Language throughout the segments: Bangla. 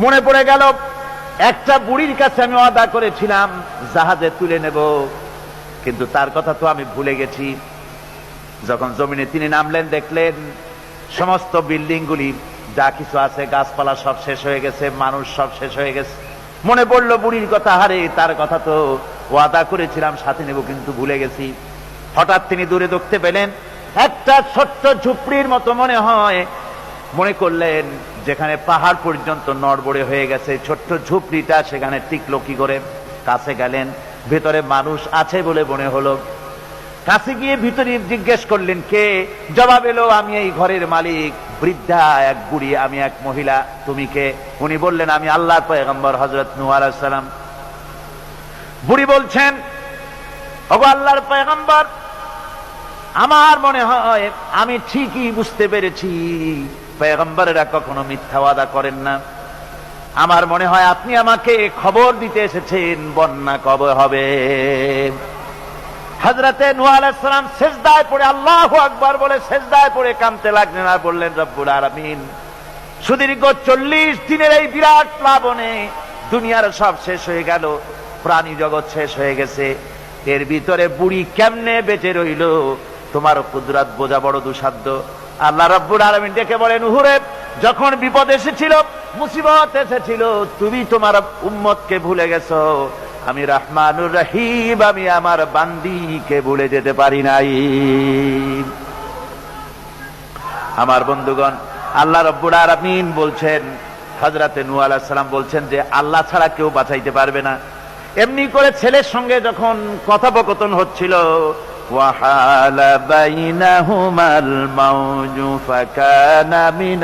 মনে পড়ে গেল একটা বুড়ির কাছে আমি ওয়াদা করেছিলাম জাহাজে তুলে নেব, কিন্তু তার কথা তো আমি ভুলে গেছি। যখন জমিনে তিনি নামলেন, দেখলেন সমস্ত বিল্ডিং গুলি যা কিছু আছে, গাছপালা সব শেষ হয়ে গেছে, মানুষ সব শেষ হয়ে গেছে। মনে পড়লো বুড়ির কথা, হারে তার কথা তো ওয়াদা করেছিলাম সাথে নেব, কিন্তু ভুলে গেছি। হঠাৎ তিনি দূরে দেখতে পেলেন একটা ছোট্ট ঝুপড়ির মতো মনে হয়। মনে করলেন যেখানে পাহাড় পর্যন্ত নড়বড়ে হয়ে গেছে, ছোট্ট ঝুপড়িটা সেখানে টিকলো কি করে? কাছে গেলেন, ভেতরে মানুষ আছে বলে মনে হলো। কাছে গিয়ে ভিতরে জিজ্ঞেস করলেন কে? জবাব এলো, আমি এই ঘরের মালিক, বৃদ্ধা এক বুড়ি, আমি এক মহিলা, তুমি কে? উনি বললেন, আমি আল্লাহর পয়গম্বর হযরত নূহ আলাইহিস সালাম। বুড়ি বলছেন, ওগো আল্লাহর পয়গম্বর, আমার মনে হয় আমি ঠিকই বুঝতে পেরেছি পয়গম্বরেরা কখনো মিথ্যা ওয়াদা করেন না। আমার মনে হয় আপনি আমাকে খবর দিতে এসেছেন বন্যা কবে হবে। হযরতে নূহ আলাইহিস সালাম সিজদায় পড়ে আল্লাহু আকবার বলে সিজদায় পড়ে কাঁদতে লাগলেন আর বললেন, রব্বুল আলামিন, সুদীর্ঘ 40 দিনের এই বিরাট প্লাবনে দুনিয়ার সব শেষ হয়ে গেল, প্রাণী জগৎ শেষ হয়ে গেছে, এর ভিতরে বুড়ি কেমনে বেঁচে রইল? তোমার কুদরত বোঝা বড় দুঃসাধ্য। আল্লাহ রাব্বুল আলামিন ডেকে বলেন, নুহুরে, যখন বিপদ এসেছিল, মুসিবত এসেছিল, তুমি তোমার উম্মতকে ভুলে গেছো। আমি রহমানুর রহিম, আমি আমার বান্দীকে ভুলে যেতে পারি নাই। আমার বন্ধুগণ, আল্লাহ রাব্বুল আলামিন বলছেন, হযরতে নূহ আলাইহিস সালাম বলছেন যে আল্লাহ ছাড়া কেউ বাঁচাইতে পারবে না। এমনি করে ছেলের সঙ্গে যখন কথোপকথন হচ্ছিল, وحال بينهما الموج فكان من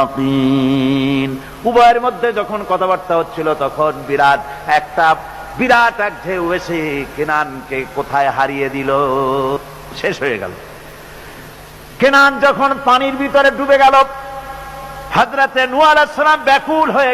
المغرقين, উভয়ের মধ্যে যখন কথাবার্তা হচ্ছিল তখন বিরাট এক ঢেউ এসে কেনানকে কোথায় হারিয়ে দিল, শেষ হয়ে গেল। কেনান যখন পানির ভিতরে ডুবে গেল, হযরতে নূহ আলাইহিস সালাম ব্যাকুল হয়ে